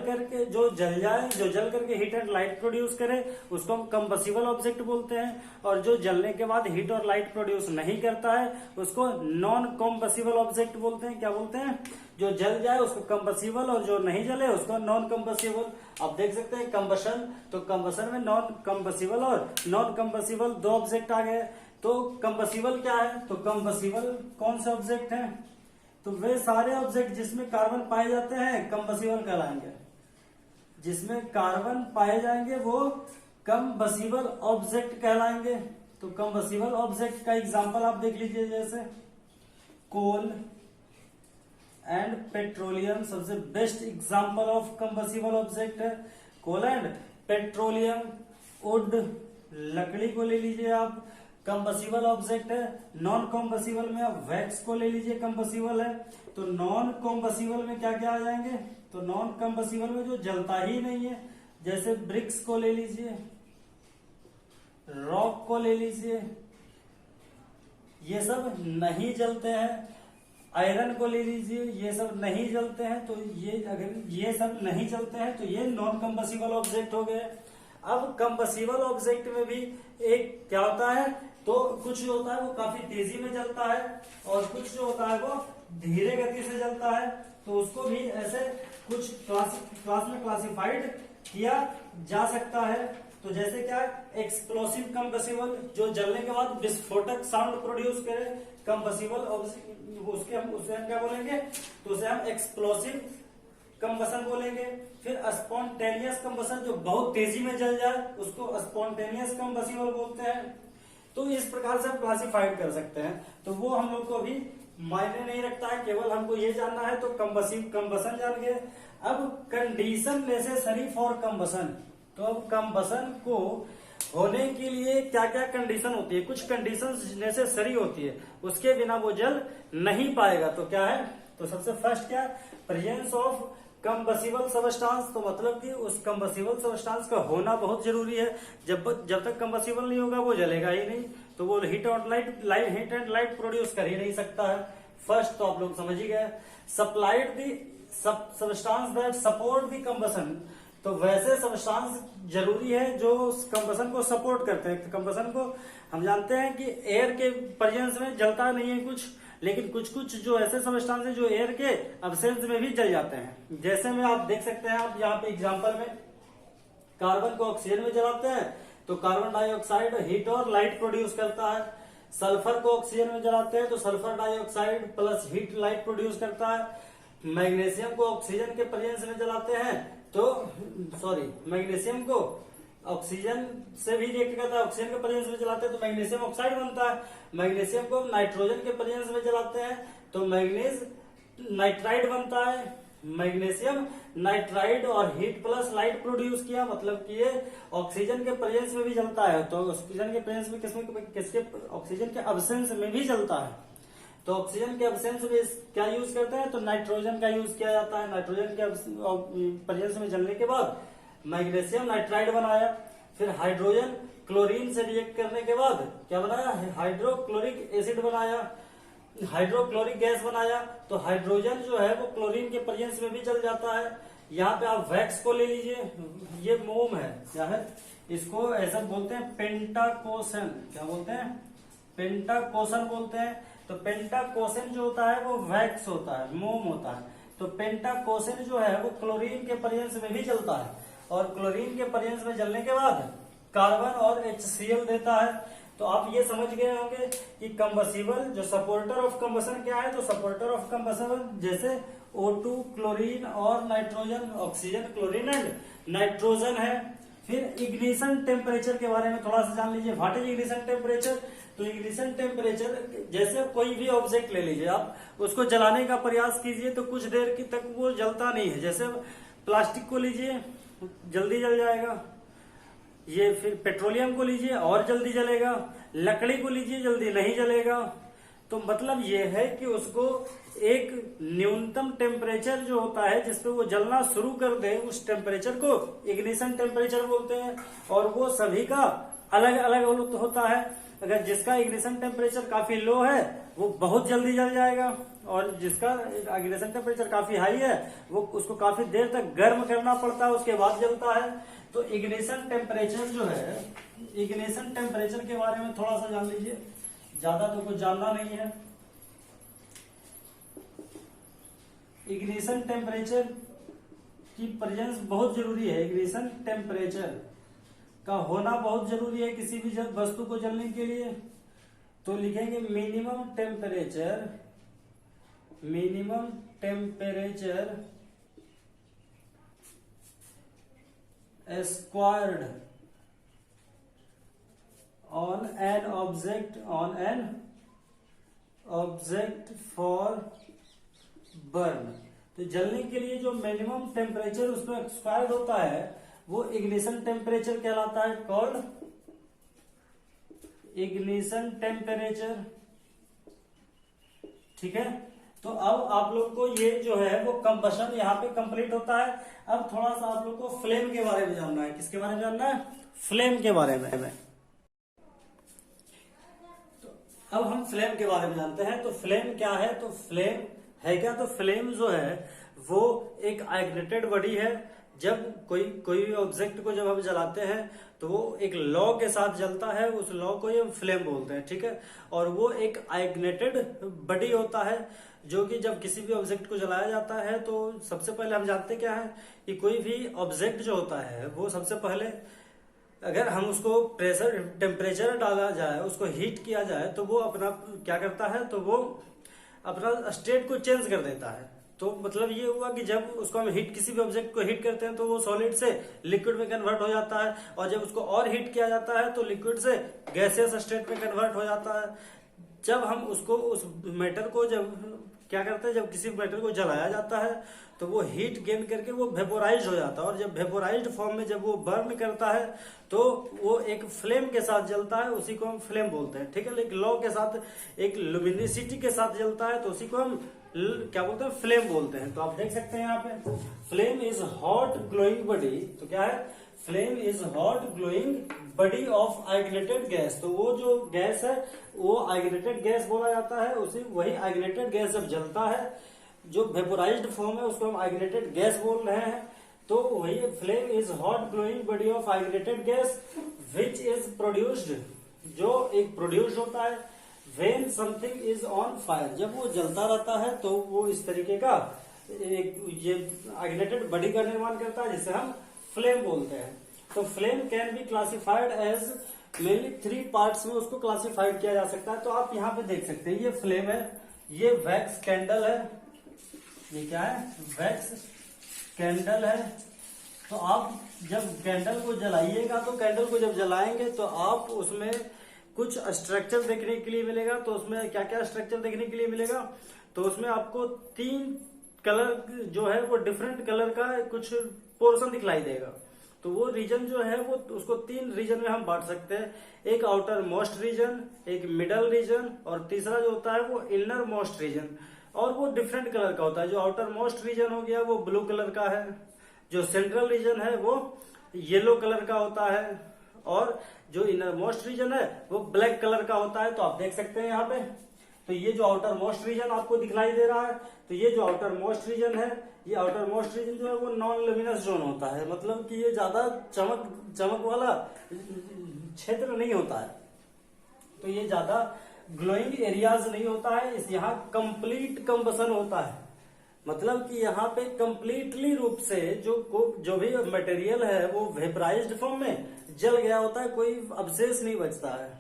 करके हीट एंड लाइट प्रोड्यूस करे उसको हम कंबसिबल ऑब्जेक्ट बोलते हैं। और जो जलने के बाद हीट और लाइट प्रोड्यूस नहीं करता है उसको नॉन कंबसिबल ऑब्जेक्ट बोलते हैं। क्या बोलते हैं? जो जल जाए उसको कंबसिबल और जो नहीं जले उसको नॉन कंबसिबल। अब देख सकते हैं कंबशन, तो कंबशन में नॉन कंबसिबल और नॉन कंबसिबल दो ऑब्जेक्ट आ गए। तो कंबसिबल क्या है? तो कंबसिबल कौन से ऑब्जेक्ट हैं? तो वे सारे ऑब्जेक्ट जिसमें कार्बन पाए जाते हैं कंबसिबल कहलाएंगे। जिसमें कार्बन पाए जाएंगे वो कंबसिबल ऑब्जेक्ट कहलाएंगे। तो कंबसिबल ऑब्जेक्ट का एग्जांपल आप देख लीजिए, जैसे कोल एंड पेट्रोलियम सबसे बेस्ट एग्जांपल ऑफ कंबसिबल ऑब्जेक्ट है। कोल एंड पेट्रोलियम, वुड लकड़ी को ले लीजिए आप, कंबसिबल ऑब्जेक्ट है। नॉन कंबसिबल में आप वैक्स को ले लीजिए, कंबसिबल है। तो नॉन कंबसिबल में क्या क्या आ जाएंगे? तो नॉन कंबसिबल में जो जलता ही नहीं है, जैसे ब्रिक्स को ले लीजिए, रॉक को ले लीजिए, ये सब नहीं जलते हैं। आयरन को ले लीजिए, ये सब नहीं जलते हैं। तो ये अगर ये सब नहीं जलते हैं तो ये नॉन कंबसिबल ऑब्जेक्ट हो गए। अब कंबसिबल ऑब्जेक्ट में भी एक क्या होता है? तो कुछ जो होता है वो काफी तेजी में जलता है और कुछ जो होता है वो धीरे गति से जलता है। तो उसको भी ऐसे कुछ क्लास में क्लासिफाइड किया जा सकता है। तो जैसे क्या? एक्सप्लोसिव कंबसिबल, जो जलने के बाद विस्फोटक साउंड प्रोड्यूस करे, कंबसिबल उसे हम क्या बोलेंगे? तो उसे हम एक्सप्लोसिव कंबसन बोलेंगे। फिर स्पॉन्टेनियस कंबसन, जो बहुत तेजी में जल जाए उसको स्पॉन्टेनियस कंबसिबल बोलते हैं। तो इस प्रकार से हम क्लासिफाइड कर सकते हैं। तो वो हम लोग को अभी मायने नहीं रखता है, केवल हमको ये जानना है। तो कंबसन जान गए। अब कंडीशन नेसेसरी फॉर कंबसन। तो अब कंबसन को होने के लिए क्या क्या कंडीशन होती है? कुछ कंडीशन नेसेसरी होती है, उसके बिना वो जल नहीं पाएगा। तो क्या है? तो सबसे फर्स्ट क्या? Presence of combustible substance. तो मतलब कि उस कंबसिबल सबस्टांस का होना बहुत जरूरी है। जब तक कंबसिबल नहीं होगा वो जलेगा ही नहीं। तो वो हीट एंड लाइट प्रोड्यूस कर ही नहीं सकता है। फर्स्ट तो आप लोग समझ ही गए। Supplied the substance that support the combustion. तो वैसे सबस्टांस जरूरी है जो कंबसन को सपोर्ट करते हैं। कंबसन को हम जानते हैं कि एयर के प्रेजेंस में जलता नहीं है कुछ, लेकिन कुछ कुछ जो ऐसे सबस्टांस है जो एयर के अब्सेंस में भी जल जाते हैं। जैसे में आप देख सकते हैं, आप यहाँ पे एग्जांपल में कार्बन को ऑक्सीजन में जलाते हैं तो कार्बन डाइऑक्साइड हीट और लाइट प्रोड्यूस करता है। सल्फर को ऑक्सीजन में जलाते हैं तो sulphur dioxide plus heat light produce करता है। मैग्नीशियम को ऑक्सीजन के प्रेजेंस में जलाते हैं तो मैग्नीशियम को ऑक्सीजन से भी रिएक्ट करता है, ऑक्सीजन के प्रेजेंस में जलाते हैं तो मैग्नीशियम ऑक्साइड बनता है। मैग्नीशियम को नाइट्रोजन के प्रेजेंस में जलाते हैं तो मैग्नीज नाइट्राइड बनता है। मैग्नीशियम नाइट्राइड और हीट प्लस लाइट प्रोड्यूस किया, मतलब कि ये ऑक्सीजन के प्रेजेंस में भी जलता है। तो ऑक्सीजन के प्रेजेंस में किसके ऑक्सीजन के अब्सेंस में भी जलता है। तो ऑक्सीजन के अब्सेंस में क्या यूज करते हैं? तो नाइट्रोजन का यूज किया जाता है। नाइट्रोजन के प्रेजेंस में जलने के बाद मैग्नीशियम नाइट्राइड बनाया। फिर हाइड्रोजन क्लोरीन से रिएक्ट करने के बाद क्या बनाया? हाइड्रोक्लोरिक एसिड बनाया, हाइड्रोक्लोरिक गैस बनाया। तो हाइड्रोजन जो है वो क्लोरीन के प्रेजेंस में भी जल जाता है। यहाँ पे आप वैक्स को ले लीजिए, ये मोम है, क्या है? इसको ऐसा बोलते हैं पेंटाकोसन। क्या बोलते हैं? पेंटाकोसन बोलते हैं। तो पेंटाकोसन जो होता है वो वैक्स होता है, मोम होता है। तो पेंटाकोसन जो है वो क्लोरीन के प्रेजेंस में भी जलता है और क्लोरीन के प्रेजेंस में जलने के बाद कार्बन और HCl देता है। तो आप ये समझ गए होंगे कि कंबसिबल जो सपोर्टर ऑफ कंबसन क्या है? तो सपोर्टर ऑफ कंबसन जैसे O2 क्लोरीन और nitrogen, oxygen chlorine and nitrogen है। फिर इग्निशन टेम्परेचर के बारे में थोड़ा सा जान लीजिए। What is ignition temperature? तो इग्निशन टेम्परेचर, जैसे कोई भी ऑब्जेक्ट ले लीजिए आप, उसको जलाने का प्रयास कीजिए तो कुछ देर की तक वो जलता नहीं है। जैसे प्लास्टिक को लीजिए, जल्दी जल जाएगा। ये फिर पेट्रोलियम को लीजिए और जल्दी जलेगा। लकड़ी को लीजिए, जल्दी नहीं जलेगा। तो मतलब ये है कि उसको एक न्यूनतम टेम्परेचर जो होता है जिसपे वो जलना शुरू कर दे, उस टेम्परेचर को इग्निशन टेम्परेचर बोलते हैं। और वो सभी का अलग अलग होता है। अगर जिसका इग्निशन टेम्परेचर काफी लो है वो बहुत जल्दी जल जाएगा, और जिसका इग्निशन टेम्परेचर काफी हाई है वो उसको काफी देर तक गर्म करना पड़ता है, उसके बाद जलता है। तो इग्निशन टेम्परेचर जो है, इग्निशन टेम्परेचर के बारे में थोड़ा सा जान लीजिए, ज्यादा तो कुछ जानना नहीं है। इग्निशन टेम्परेचर की प्रेजेंस बहुत जरूरी है। इग्निशन टेम्परेचर का होना बहुत जरूरी है किसी भी वस्तु को जलने के लिए। तो लिखेंगे minimum temperature, minimum temperature squared on an object for burn। तो जलने के लिए जो मिनिमम टेम्परेचर उसमें स्क्वायर्ड होता है वो इग्निशन टेम्परेचर कहलाता है, कॉल्ड इग्निशन टेम्परेचर। ठीक है, तो अब आप लोग को ये जो है वो कंबशन यहाँ पे कंप्लीट होता है। अब थोड़ा सा आप लोग को फ्लेम के बारे में जानना है। किसके बारे में जानना है? फ्लेम के बारे में। अब हम फ्लेम के बारे में जानते हैं। तो फ्लेम क्या है? तो फ्लेम है क्या? तो फ्लेम जो है वो एक इग्निटेड बॉडी है। जब कोई भी ऑब्जेक्ट को जब हम जलाते हैं तो वो एक लॉ के साथ जलता है, उस लॉ को ये फ्लेम बोलते हैं। ठीक है, और वो एक इग्निटेड बॉडी होता है जो कि जब किसी भी ऑब्जेक्ट को जलाया जाता है तो सबसे पहले हम जानते क्या है कि कोई भी ऑब्जेक्ट जो होता है वो सबसे पहले अगर हम उसको प्रेशर टेम्परेचर डाला जाए, उसको हीट किया जाए तो वो अपना क्या करता है, तो वो अपना स्टेट को चेंज कर देता है। तो मतलब ये हुआ कि जब उसको हम हीट, किसी भी ऑब्जेक्ट को हीट करते हैं तो वो सॉलिड से लिक्विड में कन्वर्ट हो जाता है, और जब उसको और हीट किया जाता है तो लिक्विड से गैसियस स्टेट में कन्वर्ट हो जाता है। जब हम उसको उस मैटर को जब क्या करते हैं, जब किसी मैटर को जलाया जाता है तो वो हीट गेन करके वो वेपोराइज हो जाता है, और जब वेपोराइज्ड फॉर्म में जब वो बर्न करता है तो वो एक फ्लेम के साथ जलता है, उसी को हम फ्लेम बोलते हैं। ठीक है, एक लॉ के साथ, एक लुमिनिसिटी के साथ जलता है तो उसी को हम क्या बोलते हैं, फ्लेम बोलते हैं। तो आप देख सकते हैं यहाँ पे flame is hot glowing body. तो क्या है? Flame is hot glowing body of ignited gas. तो वो जो गैस है वो आइग्नेटेड गैस बोला जाता है। उसी वही आइग्नेटेड गैस जब जलता है, जो वेपोराइज्ड फॉर्म है उसको हम आइग्नेटेड गैस बोल रहे हैं। तो वही flame is hot glowing body of ignited gas which is produced, जो एक प्रोड्यूस होता है when something is on fire. जब वो जलता रहता है तो वो इस तरीके का एक ये आइग्नेटेड बॉडी का निर्माण करता है जिसे हम फ्लेम बोलते हैं। तो flame can be classified as mainly 3 parts में उसको क्लासिफाइड किया जा सकता है। तो आप यहाँ पे देख सकते हैं ये फ्लेम है, ये वैक्स कैंडल है, ये क्या है? वैक्स कैंडल है। तो आप जब कैंडल को जलाइएगा, तो कैंडल को जब जलाएंगे तो आप उसमें कुछ स्ट्रक्चर देखने के लिए मिलेगा। तो उसमें क्या क्या स्ट्रक्चर देखने के लिए मिलेगा? तो उसमें आपको 3 कलर जो है वो डिफरेंट कलर का कुछ पोर्शन दिखलाई देगा। तो वो रीजन जो है वो उसको 3 रीजन में हम बांट सकते हैं, एक आउटर मोस्ट रीजन, एक मिडल रीजन, और तीसरा जो होता है वो इनर मोस्ट रीजन। और वो डिफरेंट कलर का होता है। जो आउटर मोस्ट रीजन हो गया वो ब्लू कलर का है, जो सेंट्रल रीजन है वो येलो कलर का होता है, और जो इनर मोस्ट रीजन है वो ब्लैक कलर का होता है। तो आप देख सकते हैं यहाँ पे, तो ये जो आउटर मोस्ट रीजन आपको दिखलाई दे रहा है, तो ये जो आउटर मोस्ट रीजन है, ये आउटर मोस्ट रीजन जो है वो नॉन लुमिनस जोन होता है। मतलब कि ये ज्यादा चमक वाला क्षेत्र नहीं होता है, तो ये ज्यादा ग्लोइंग एरियाज नहीं होता है। इस यहाँ कंप्लीट कंबसन होता है, मतलब कि यहाँ पे कंप्लीटली रूप से जो भी मटेरियल है वो वेपराइज्ड फॉर्म में जल गया होता है, कोई अवशेष नहीं बचता है।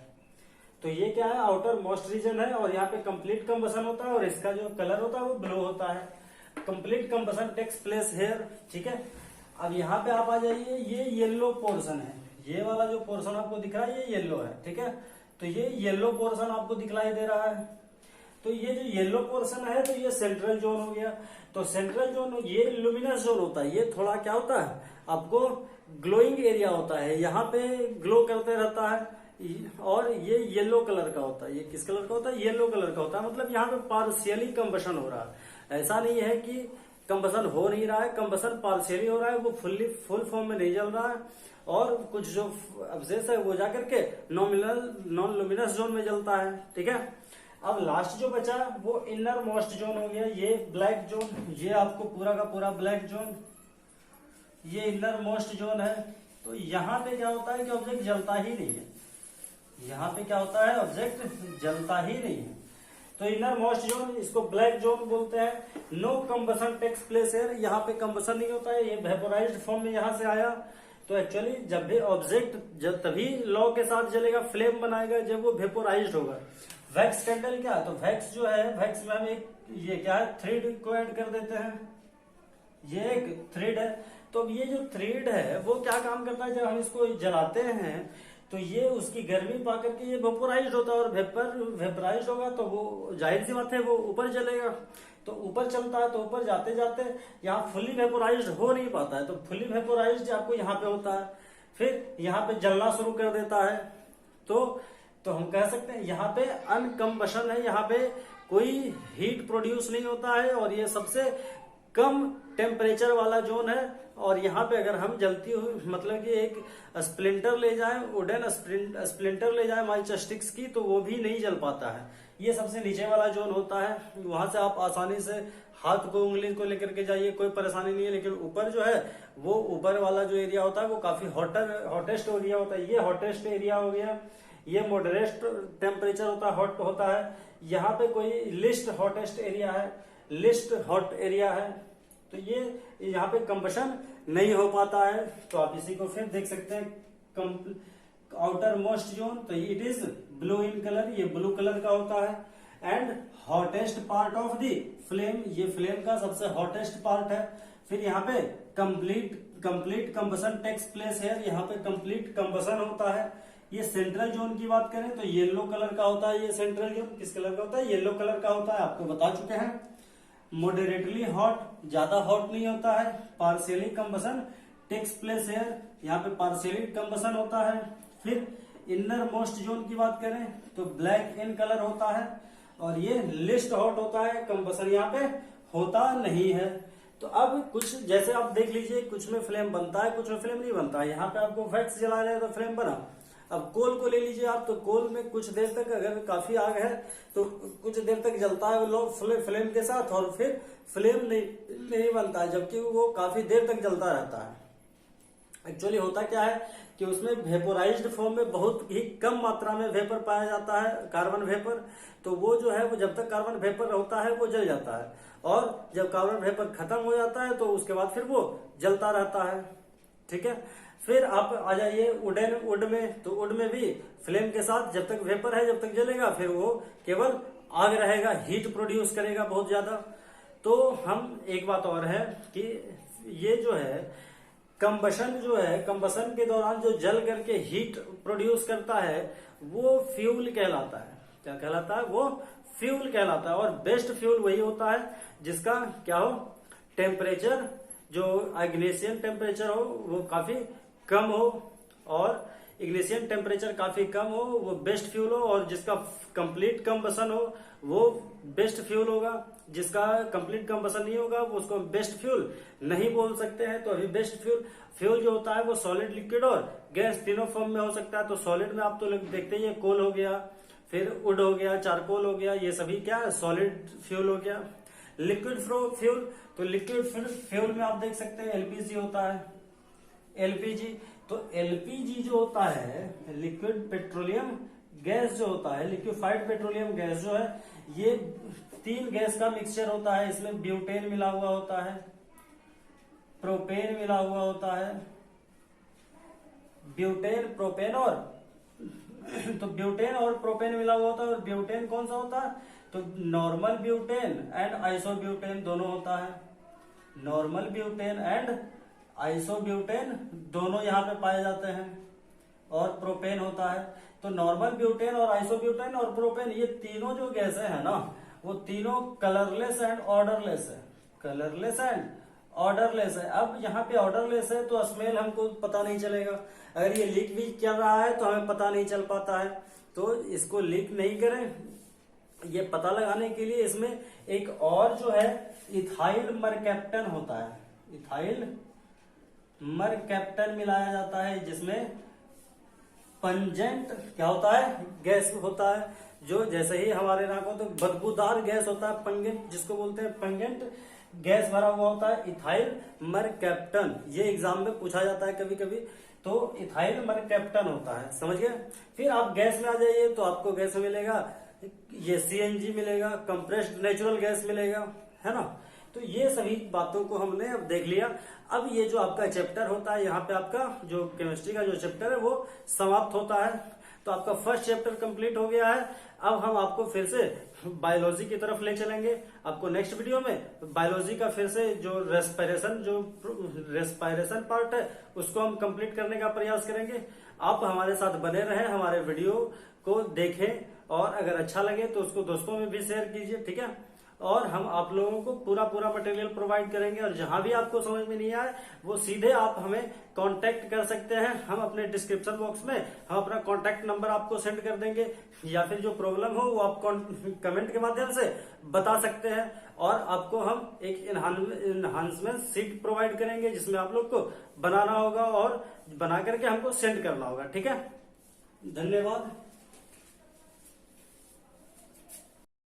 तो ये क्या है? आउटर मोस्ट रीजन है, और यहाँ पे कंप्लीट कंबसन होता है, और इसका जो कलर होता है वो ब्लू होता है। Complete combustion takes place here. ठीक है, अब यहाँ पे आप आ जाइए, ये येलो पोर्शन है, ये वाला जो पोर्शन आपको दिख रहा है ये येलो है। ठीक है, तो ये येलो पोर्शन आपको दिखलाई दे रहा है। तो ये जो येलो पोर्शन है तो ये सेंट्रल जोन हो गया। तो सेंट्रल जोन ये लुमिनस जोन होता है, ये थोड़ा क्या होता है आपको ग्लोइंग एरिया होता है, यहाँ पे ग्लो करते रहता है। और ये येलो कलर का होता है, ये किस कलर का होता है, येलो कलर का होता है। मतलब यहाँ पे पार्शियली कंबशन हो रहा है, ऐसा नहीं है कि कंबशन हो नहीं रहा है, कंबशन पार्शियली हो रहा है, वो फुल फॉर्म में नहीं जल रहा है। और कुछ जो अवशेष है वो जाकर के नॉन लुमिनस जोन में जलता है। ठीक है, अब लास्ट जो बचा वो इनर मोस्ट जोन हो गया, ये ब्लैक जोन, ये आपको पूरा का पूरा ब्लैक जोन, ये इनर मोस्ट जोन है। तो यहाँ पे क्या होता है कि ऑब्जेक्ट जलता ही नहीं है, यहाँ पे क्या होता है ऑब्जेक्ट जलता ही नहीं है। तो इनर मोस्ट जोन, इसको ब्लैक जोन बोलते हैं। नो कंबसन टेक्स प्लेस है, यहाँ पे कंबसन नहीं होता है, ये वेपोराइज्ड फॉर्म में यहाँ से आया। तो एक्चुअली जब भी ऑब्जेक्ट जब तभी लॉ के साथ जलेगा, फ्लेम बनाएगा जब वो वेपोराइज्ड होगा। वैक्स कैंडल क्या है, तो वैक्स जो है, वैक्स में हम एक ये क्या है थ्रेड को ऐड कर देते हैं, ये एक थ्रेड है। तो ये जो थ्रेड है वो क्या काम करता है, जब हम इसको जलाते हैं तो ये उसकी गर्मी पा करके ये वेपोराइज्ड होता है, और वेपोराइज्ड होगा तो वो जाहिर सी बात है वो ऊपर चलेगा। तो ऊपर चलता है तो ऊपर जाते जाते यहाँ फुली वेपोराइज्ड हो नहीं पाता है, तो फुली वेपोराइज्ड आपको यहाँ पे होता है, फिर यहाँ पे जलना शुरू कर देता है। तो हम कह सकते हैं यहाँ पे अनकम्बशन है, यहाँ पे कोई हीट प्रोड्यूस नहीं होता है, और ये सबसे कम टेम्परेचर वाला जोन है। और यहाँ पे अगर हम जलती हुई मतलब कि एक स्प्लिंटर ले जाए, वुडन स्प्लिंटर ले जाए माचिस स्टिक्स की, तो वो भी नहीं जल पाता है। ये सबसे नीचे वाला जोन होता है, वहां से आप आसानी से हाथ को उंगली को लेकर के जाइए, कोई परेशानी नहीं है। लेकिन ऊपर जो है वो ऊपर वाला जो एरिया होता है वो काफी हॉटेस्ट एरिया होता है, ये हॉटेस्ट एरिया हो गया। ये मॉडरेट टेम्परेचर हॉट होता है। यहाँ पे कोई लिस्ट हॉटेस्ट एरिया है, लिस्ट हॉट एरिया है। तो ये यहाँ पे कंबशन नहीं हो पाता है। तो आप इसी को फिर देख सकते हैं आउटर मोस्ट जोन, तो it is blue in colour, ये ब्लू कलर का होता है। And hottest part of the flame, ये फ्लेम का सबसे हॉटेस्ट पार्ट है। फिर यहाँ पे कंप्लीट कंबशन टेक्स प्लेस है, यहाँ पे कंप्लीट कंबशन होता है। ये सेंट्रल जोन की बात करें तो येलो कलर का होता है, ये सेंट्रल जोन किस कलर का होता है, येलो कलर का होता है, आपको बता चुके हैं। मॉडरेटली हॉट, ज्यादा हॉट नहीं होता है। पार्शियली कंबशन टेक्स प्लेस है, यहाँ पे पार्शियली कंबशन होता है। फिर इनर मोस्ट जोन की बात करें तो ब्लैक इन कलर होता है, और ये लिस्ट हॉट होता है, कंबशन यहाँ पे होता नहीं है। तो अब कुछ जैसे आप देख लीजिए, कुछ में फ्लेम बनता है, कुछ में फ्लेम नहीं बनता है। यहाँ पे आपको वैक्स जला रहे हैं तो फ्लेम बना। अब कोल को ले लीजिए आप, तो कोल में कुछ देर तक अगर काफी आग है तो कुछ देर तक जलता है वो फ्लेम के साथ, और फिर फ्लेम नहीं बनता है, जबकि वो काफी देर तक जलता रहता है। एक्चुअली होता क्या है कि उसमें वेपोराइज्ड फॉर्म में बहुत ही कम मात्रा में वेपर पाया जाता है, कार्बन वेपर। तो वो जो है वो जब तक कार्बन वेपर होता है वो जल जाता है, और जब कार्बन वेपर खत्म हो जाता है तो उसके बाद फिर वो जलता रहता है। ठीक है, फिर आप आ जाइए वुड में। तो वुड में भी फ्लेम के साथ जब तक वेपर है जब तक जलेगा, फिर वो केवल आग रहेगा, हीट प्रोड्यूस करेगा बहुत ज्यादा। तो हम एक बात और है कि ये जो है कंबशन जो है, कंबशन के दौरान जो जल करके हीट प्रोड्यूस करता है वो फ्यूल कहलाता है। क्या कहलाता है, वो फ्यूल कहलाता है। और बेस्ट फ्यूल वही होता है जिसका क्या हो, टेम्परेचर जो इग्निशन टेम्परेचर हो वो काफी कम हो, और इग्निशन टेम्परेचर काफी कम हो वो बेस्ट फ्यूल हो, और जिसका कंप्लीट कंबशन हो वो बेस्ट फ्यूल होगा। जिसका कंप्लीट कंबशन नहीं होगा वो उसको बेस्ट फ्यूल नहीं बोल सकते हैं। तो अभी बेस्ट फ्यूल जो होता है वो सॉलिड, लिक्विड और गैस तीनों फॉर्म में हो सकता है। तो सॉलिड में आप तो देखते ही कोल हो गया, फिर वुड हो गया, चारकोल हो गया, ये सभी क्या है सॉलिड फ्यूल हो गया। लिक्विड फ्यूल, तो लिक्विड फ्यूल में आप देख सकते हैं एलपीजी होता है, एलपीजी। तो एलपीजी जो होता है लिक्विड पेट्रोलियम गैस जो होता है, लिक्विफाइड पेट्रोलियम गैस जो है, ये 3 गैस का मिक्सचर होता है। इसमें ब्यूटेन मिला हुआ होता है, प्रोपेन मिला हुआ होता है, ब्यूटेन, प्रोपेन और तो ब्यूटेन और प्रोपेन मिला हुआ होता है। और ब्यूटेन कौन सा होता है, तो नॉर्मल ब्यूटेन एंड आइसोब्यूटेन दोनों होता है। नॉर्मल ब्यूटेन एंड आइसोब्यूटेन दोनों यहाँ पे पाए जाते हैं। और प्रोपेन होता है, तो नॉर्मल ब्यूटेन और आइसोब्यूटेन और प्रोपेन, ये तीनों जो गैसें हैं ना, वो तीनों कलरलेस एंड ऑर्डरलेस है। कलरलेस एंड ऑर्डरलेस है। अब यहाँ पे ऑर्डरलेस है तो स्मेल हमको पता नहीं चलेगा। अगर ये लीक भी कर रहा है तो हमें पता नहीं चल पाता है। तो इसको लीक नहीं करें, ये पता लगाने के लिए इसमें एक और जो है इथाइल मरकैप्टन होता है। इथाइल मरकैप्टन मिलाया जाता है, जिसमें पंजेंट क्या होता है, गैस होता है, जो जैसे ही हमारे नाकों तो बदबूदार गैस होता है, पंगेंट जिसको बोलते हैं, पंगेंट गैस भरा हुआ होता है, इथाइल मरकैप्टन। ये एग्जाम में पूछा जाता है कभी कभी, तो इथाइल मरकैप्टन होता है, समझ गए। फिर आप गैस में आ जाइए तो आपको गैस में मिलेगा, ये सीएनजी मिलेगा, कंप्रेस्ड नेचुरल गैस मिलेगा, है ना। तो ये सभी बातों को हमने अब देख लिया। अब ये जो आपका चैप्टर होता है, यहाँ पे आपका जो केमिस्ट्री का जो चैप्टर है वो समाप्त होता है। तो आपका फर्स्ट चैप्टर कंप्लीट हो गया है। अब हम आपको फिर से बायोलॉजी की तरफ ले चलेंगे। आपको नेक्स्ट वीडियो में बायोलॉजी का फिर से जो रेस्पिरेशन पार्ट है उसको हम कंप्लीट करने का प्रयास करेंगे। आप हमारे साथ बने रहें, हमारे वीडियो को देखें, और अगर अच्छा लगे तो उसको दोस्तों में भी शेयर कीजिए, ठीक है। और हम आप लोगों को पूरा मटेरियल प्रोवाइड करेंगे, और जहां भी आपको समझ में नहीं आए वो सीधे आप हमें कांटेक्ट कर सकते हैं। हम अपने डिस्क्रिप्शन बॉक्स में हम अपना कांटेक्ट नंबर आपको सेंड कर देंगे, या फिर जो प्रॉब्लम हो वो आप कमेंट के माध्यम से बता सकते हैं। और आपको हम एक इनहांसमेंट सीट प्रोवाइड करेंगे, जिसमें आप लोग को बनाना होगा और बना करके हमको सेंड करना होगा, ठीक है। धन्यवाद।